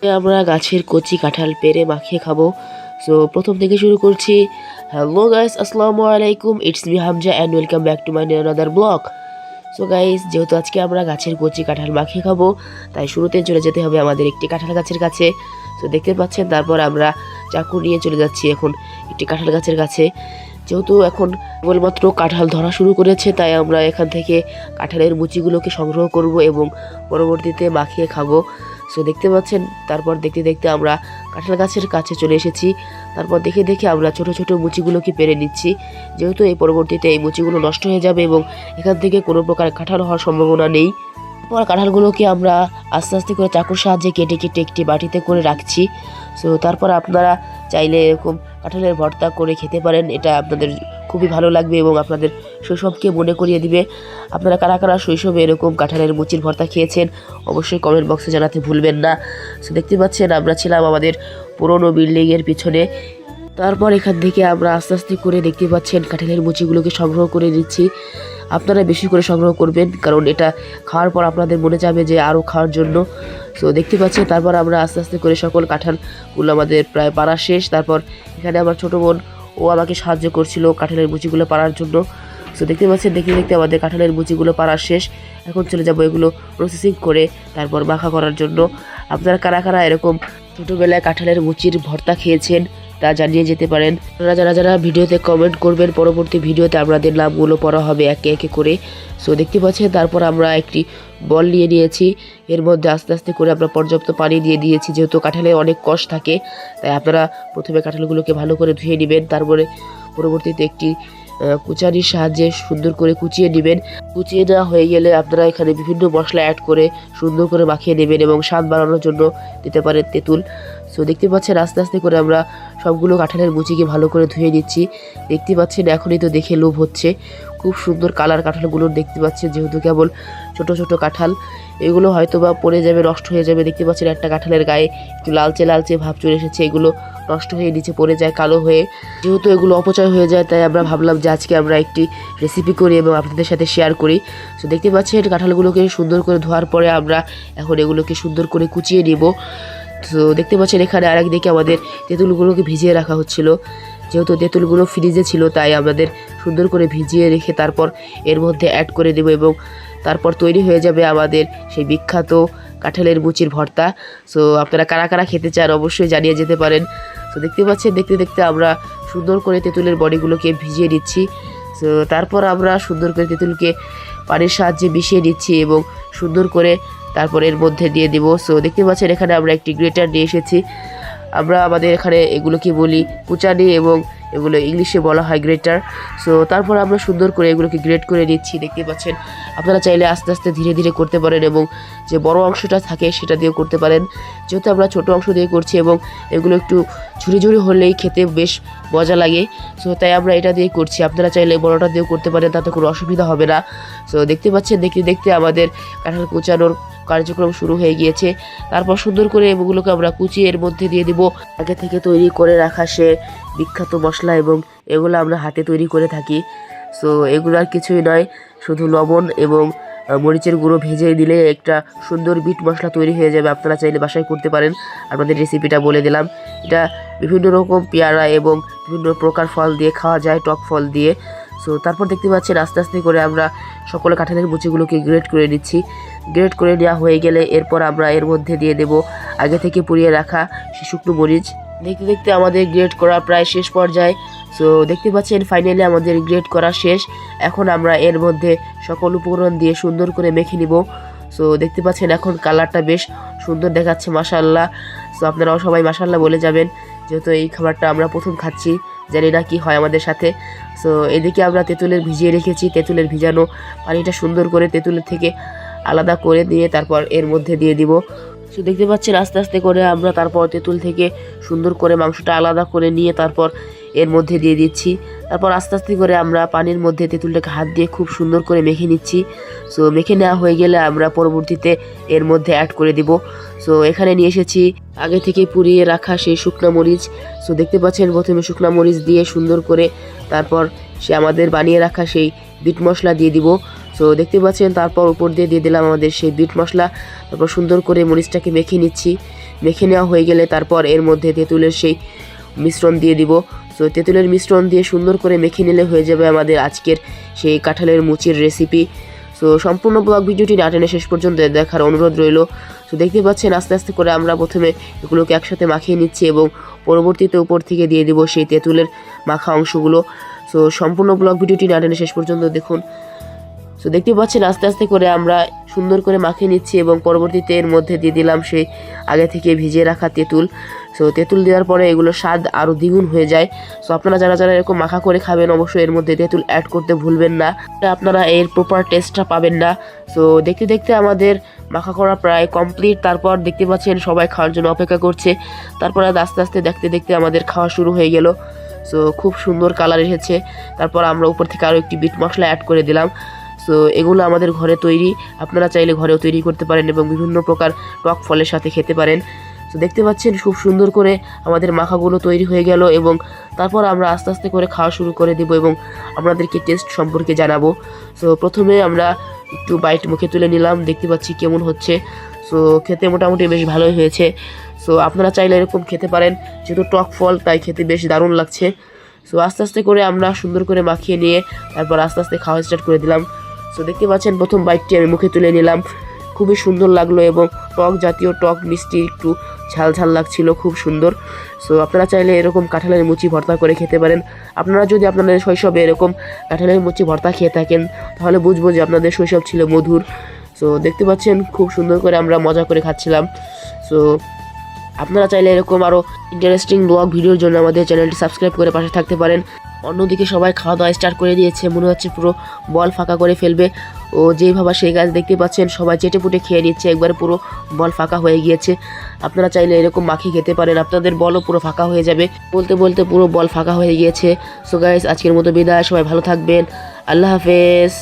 আমরা গাছের কচি কাঁঠাল পেড়ে মাখিয়ে খাবো। সো প্রথম থেকে শুরু করছি। হ্যালো গাইস, আসসালামু আলাইকুম, it's me Hamza and welcome back to my another blog. So guys, যেহেতু আজকে আমরা গাছের কচি কাঁঠাল মাখিয়ে খাবো, তাই শুরুতে চলে যেতে হবে আমাদের একটি কাঁঠাল গাছের কাছে। সো দেখতে পাচ্ছেন, তারপর আমরা চাকু নিয়ে চলে যাচ্ছি এখন একটি কাঁঠাল গাছের কাছে। যেহেতু এখন কেবলমাত্র কাঁঠাল ধরা শুরু করেছে, তাই আমরা এখান থেকে কাঁঠালের মুচিগুলোকে সংগ্রহ করব এবং পরবর্তীতে মাখিয়ে খাবো। সো দেখতে পাচ্ছেন, তারপর দেখতে দেখতে আমরা কাঁঠাল গাছের কাছে চলে এসেছি। তারপর দেখে দেখে আমরা ছোট ছোট মুচিগুলোকে পেরে নিচ্ছি, যেহেতু এই পরবর্তীতে এই মুচিগুলো নষ্ট হয়ে যাবে এবং এখান থেকে কোনো প্রকার কাঁঠাল হওয়ার সম্ভাবনা নেই। তারপর কাঁঠালগুলোকে আমরা আস্তে আস্তে করে চাকুর সাহায্যে কেটে কেটে একটি বাটিতে করে রাখছি। সো তারপর আপনারা চাইলে এরকম কাঁঠালের ভর্তা করে খেতে পারেন, এটা আপনাদের খুবই ভালো লাগবে এবং আপনাদের শৈশবকে মনে করিয়ে দিবে। আপনারা কারা কারা শৈশবে এরকম কাঁঠালের মুচির ভর্তা খেয়েছেন অবশ্যই কমেন্ট বক্সে জানাতে ভুলবেন না। সো দেখতে পাচ্ছেন, আমরা ছিলাম আমাদের পুরনো বিল্ডিংয়ের পিছনে। তারপর এখান থেকে আমরা আস্তে আস্তে করে দেখতে পাচ্ছেন কাঁঠালের মুচিগুলোকে সংগ্রহ করে নিচ্ছি। আপনারা বেশি করে সংগ্রহ করবেন, কারণ এটা খাওয়ার পর আপনাদের মনে যাবে যে আরও খাওয়ার জন্য। সো দেখতে পাচ্ছেন, তারপর আমরা আস্তে আস্তে করে সকল কাঁঠালগুলো আমাদের প্রায় পাড়া শেষ। তারপর এখানে আমার ছোটো বোন, ও আমাকে সাহায্য করছিল কাঁঠালের মুচিগুলো পাড়ার জন্য। সো দেখতে পাচ্ছেন, দেখতে দেখতে আমাদের কাঁঠালের মুচিগুলো পাড়া শেষ। এখন চলে যাব এগুলো প্রসেসিং করে তারপর মাখা করার জন্য। আপনারা কারা কারা এরকম ছোটোবেলায় কাঁঠালের মুচির ভর্তা খেয়েছেন তা জানিয়ে যেতে পারেন। আপনারা যারা যারা ভিডিওতে কমেন্ট করবেন, পরবর্তী ভিডিওতে আপনাদের নামগুলো পড়া হবে একে একে করে। সো দেখতে পাচ্ছেন, তারপর আমরা একটি বল নিয়ে নিয়েছি, এর মধ্যে আস্তে আস্তে করে আমরা পর্যাপ্ত পানি দিয়ে দিয়েছি। যেহেতু কাঁঠালে অনেক কষ থাকে, তাই আপনারা প্রথমে কাঁঠালগুলোকে ভালো করে ধুয়ে নেবেন, তারপরে পরবর্তীতে একটি কুচানির সাহায্যে সুন্দর করে কুচিয়ে নেবেন। কুচিয়ে নেওয়া হয়ে গেলে আপনারা এখানে বিভিন্ন মশলা অ্যাড করে সুন্দর করে মাখিয়ে নেবেন এবং স্বাদ বাড়ানোর জন্য দিতে পারেন তেঁতুল। সো দেখতে পাচ্ছেন, আস্তে আস্তে করে আমরা সবগুলো কাঁঠালের মুচিকে ভালো করে ধুয়ে নিচ্ছি। দেখতে পাচ্ছেন, এখনই তো দেখে লোভ হচ্ছে, খুব সুন্দর কালার কাঁঠালগুলো দেখতে পাচ্ছেন। যেহেতু কেবল ছোট ছোট কাঁঠাল, এগুলো হয়তো বা পড়ে যাবে, নষ্ট হয়ে যাবে। দেখতে পাচ্ছেন একটা কাঁঠালের গায়ে একটু লালচে লালচে ভাব চলে এসেছে, এগুলো নষ্ট হয়ে নিচে পড়ে যায় কালো হয়ে। যেহেতু এগুলো অপচয় হয়ে যায়, তাই আমরা ভাবলাম যে আজকে আমরা একটি রেসিপি করি এবং আপনাদের সাথে শেয়ার করি। সো দেখতে পাচ্ছেন, কাঁঠালগুলোকে সুন্দর করে ধোয়ার পরে আমরা এখন এগুলোকে সুন্দর করে কুচিয়ে নিব। তো দেখতে পাচ্ছেন, এখানে আরেক দিকে আমাদের তেঁতুলগুলোকে ভিজিয়ে রাখা হচ্ছিল। যেহেতু তেঁতুলগুলো ফ্রিজে ছিল, তাই আমাদের সুন্দর করে ভিজিয়ে রেখে তারপর এর মধ্যে অ্যাড করে দেব এবং তারপর তৈরি হয়ে যাবে আমাদের সেই বিখ্যাত কাঁঠালের মুচির ভর্তা। সো আপনারা কারা কারা খেতে চান অবশ্যই জানিয়ে যেতে পারেন। সো দেখতে পাচ্ছেন, দেখতে দেখতে আমরা সুন্দর করে তেঁতুলের বডিগুলোকে ভিজিয়ে নিচ্ছি। সো তারপর আমরা সুন্দর করে তেঁতুলকে পানির সাহায্যে মিশিয়ে নিচ্ছি এবং সুন্দর করে তারপর এর মধ্যে দিয়ে দেব। সো দেখতে পাচ্ছেন, এখানে আমরা একটি গ্রেটার নিয়ে এসেছি। আমরা আমাদের এখানে এগুলোকে বলি কুচানি এবং এগুলো ইংলিশে বলা হয় গ্রেটার। সো তারপর আমরা সুন্দর করে এগুলোকে গ্রেট করে নিচ্ছি। দেখতে পাচ্ছেন, আপনারা চাইলে আস্তে আস্তে ধীরে ধীরে করতে পারেন এবং যে বড় অংশটা থাকে সেটা দিয়েও করতে পারেন। যেহেতু আমরা ছোট অংশ দিয়ে করছি এবং এগুলো একটু ঝুড়ি ঝুড়ি হলেই খেতে বেশ মজা লাগে, সো তাই আমরা এটা দিয়ে করছি। আপনারা চাইলে বড়টা দিয়েও করতে পারেন, তাতে কোনো অসুবিধা হবে না। সো দেখতে পাচ্ছেন, দেখতে দেখতে আমাদের কাঁঠাল কুচানোর কার্যক্রম শুরু হয়ে গিয়েছে। তারপর সুন্দর করে এগুলোকে আমরা কুচিয়ে এর মধ্যে দিয়ে দিব আগে থেকে তৈরি করে রাখা সে বিখ্যাত মশলা, এবং এগুলো আমরা হাতে তৈরি করে থাকি। সো এগুলো আর কিছুই নয়, শুধু লবণ এবং মরিচের গুঁড়ো ভেজে দিলে একটা সুন্দর বিট মশলা তৈরি হয়ে যাবে। আপনারা চাইলে বাসায় করতে পারেন। আপনাদের রেসিপিটা বলে দিলাম। এটা বিভিন্ন রকম পেয়ারা এবং বিভিন্ন প্রকার ফল দিয়ে খাওয়া যায়, টক ফল দিয়ে। সো তারপর দেখতে পাচ্ছেন, আস্তে আস্তে করে আমরা সকল কাঁঠালের মুচিগুলোকে গ্রেট করে নিচ্ছি। গ্রেট করে নেওয়া হয়ে গেলে এরপর আমরা এর মধ্যে দিয়ে দেব আগে থেকে পুড়িয়ে রাখা সে শুকনো মরিচ। দেখতে দেখতে আমাদের গ্রেট করা প্রায় শেষ পর্যায়ে। সো দেখতে পাচ্ছেন, ফাইনালি আমাদের গ্রেট করা শেষ। এখন আমরা এর মধ্যে সকল উপকরণ দিয়ে সুন্দর করে মেখে নিব। সো দেখতে পাচ্ছেন, এখন কালারটা বেশ সুন্দর দেখাচ্ছে, মাশাআল্লাহ। সো আপনারাও সবাই মাশাআল্লাহ বলে যাবেন, যেহেতু এই খাবারটা আমরা প্রথম খাচ্ছি, জানি না কি হয় আমাদের সাথে। সো এদিকে আমরা তেঁতুলের ভিজিয়ে রেখেছি, তেঁতুলের ভিজানো পানিটা সুন্দর করে তেঁতুলের থেকে আলাদা করে দিয়ে তারপর এর মধ্যে দিয়ে দিব। সো দেখতে পাচ্ছেন, আস্তে আস্তে করে আমরা তারপর তেঁতুল থেকে সুন্দর করে মাংসটা আলাদা করে নিয়ে তারপর এর মধ্যে দিয়ে দিচ্ছি। তারপর আস্তে আস্তে করে আমরা পানির মধ্যে তেঁতুলটাকে হাত দিয়ে খুব সুন্দর করে মেখে নিচ্ছি। সো মেখে নেওয়া হয়ে গেলে আমরা পরবর্তীতে এর মধ্যে অ্যাড করে দিব। সো এখানে নিয়ে এসেছি আগে থেকে পুড়িয়ে রাখা সেই শুকনা মরিচ। সো দেখতে পাচ্ছেন, প্রথমে শুকনা মরিচ দিয়ে সুন্দর করে তারপর সে আমাদের বানিয়ে রাখা সেই বিট মশলা দিয়ে দিব। সো দেখতে পাচ্ছেন তারপর উপর দিয়ে দিলাম আমাদের সেই বিট মশলা। তারপর সুন্দর করে মরিচটাকে মেখে নিচ্ছি। মেখে নেওয়া হয়ে গেলে তারপর এর মধ্যে তেঁতুলের সেই মিশ্রণ দিয়ে দিব। সো তেঁতুলের মিশ্রণ দিয়ে সুন্দর করে মেখে নিলে হয়ে যাবে আমাদের আজকের সেই কাঁঠালের মুচির রেসিপি। সো সম্পূর্ণ ব্লগ ভিডিওটি না টেনে শেষ পর্যন্ত দেখার অনুরোধ রইল। সো দেখতে পাচ্ছেন আস্তে আস্তে করে আমরা প্রথমে এগুলোকে একসাথে মাখিয়ে নিচ্ছি এবং পরবর্তীতে উপর থেকে দিয়ে দিব সেই তেঁতুলের মাখা অংশগুলো। সো সম্পূর্ণ ব্লগ ভিডিওটি না টেনে শেষ পর্যন্ত দেখুন। সো দেখতে পাচ্ছেন আস্তে আস্তে করে আমরা সুন্দর করে মাখিয়ে নিচ্ছি এবং পরবর্তীতে এর মধ্যে দিয়ে দিলাম সেই আগে থেকে ভিজিয়ে রাখা তেঁতুল। সো তেঁতুল দেওয়ার পরে এগুলো স্বাদ আরও দ্বিগুণ হয়ে যায়। সো আপনারা যারা যারা এরকম মাখা করে খাবেন অবশ্যই এর মধ্যে তেঁতুল অ্যাড করতে ভুলবেন না, আপনারা এর প্রপার টেস্টটা পাবেন না। সো দেখতে দেখতে আমাদের মাখা করা প্রায় কমপ্লিট। তারপর দেখতে পাচ্ছেন সবাই খাওয়ার জন্য অপেক্ষা করছে। তারপর আস্তে আস্তে দেখতে দেখতে আমাদের খাওয়া শুরু হয়ে গেল। সো খুব সুন্দর কালার এসেছে। তারপর আমরা উপর থেকে আরও একটি বিট মশলা অ্যাড করে দিলাম। সো এগুলো আমাদের ঘরে তৈরি, আপনারা চাইলে ঘরেও তৈরি করতে পারেন এবং বিভিন্ন প্রকার টক ফলের সাথে খেতে পারেন। সো দেখতে পাচ্ছেন খুব সুন্দর করে আমাদের মাখাগুলো তৈরি হয়ে গেল এবং তারপর আমরা আস্তে আস্তে করে খাওয়া শুরু করে দেব এবং আপনাদেরকে টেস্ট সম্পর্কে জানাবো। সো প্রথমে আমরা একটু বাইট মুখে তুলে নিলাম, দেখতে পাচ্ছি কেমন হচ্ছে। সো খেতে মোটামুটি বেশ ভালোই হয়েছে। সো আপনারা চাইলে এরকম খেতে পারেন, যেহেতু টক ফল তাই খেতে বেশ দারুণ লাগছে। সো আস্তে আস্তে করে আমরা সুন্দর করে মাখিয়ে নিয়ে তারপর আস্তে আস্তে খাওয়া স্টার্ট করে দিলাম। সো দেখতে পাচ্ছেন প্রথম বাইটটি আমি মুখে তুলে নিলাম, খুবই সুন্দর লাগলো এবং টক জাতীয়, টক মিষ্টি, একটু ঝাল ঝাল লাগছিল, খুব সুন্দর। সো আপনারা চাইলে এরকম কাঁঠালের মুচি ভর্তা করে খেতে পারেন। আপনারা যদি আপনাদের শৈশবে এরকম কাঁঠালের মুচি ভর্তা খেয়ে থাকেন তাহলে বুঝবো যে আপনাদের শৈশব ছিল মধুর। সো দেখতে পাচ্ছেন খুব সুন্দর করে আমরা মজা করে খাচ্ছিলাম। সো আপনারা চাইলে এরকম আরও ইন্টারেস্টিং ব্লগ ভিডিওর জন্য আমাদের চ্যানেলটি সাবস্ক্রাইব করে পাশে থাকতে পারেন। অন্যদিকে সবাই খাওয়া দাওয়া স্টার্ট করে দিয়েছে, মনে হচ্ছে পুরো বল ফাঁকা করে ফেলবে। ও যেই ভাবা সেই গাছ, দেখতে পাচ্ছেন সবাই চেটে পুটে খেয়ে নিচ্ছে, একবারে পুরো বল ফাঁকা হয়ে গিয়েছে। আপনারা চাইলে এরকম মাখিয়ে খেতে পারেন, আপনাদের বলও পুরো ফাঁকা হয়ে যাবে। বলতে বলতে পুরো বল ফাঁকা হয়ে গিয়েছে। সো গাইস, আজকের মতো বিদায়, সবাই ভালো থাকবেন, আল্লাহ হাফেজ।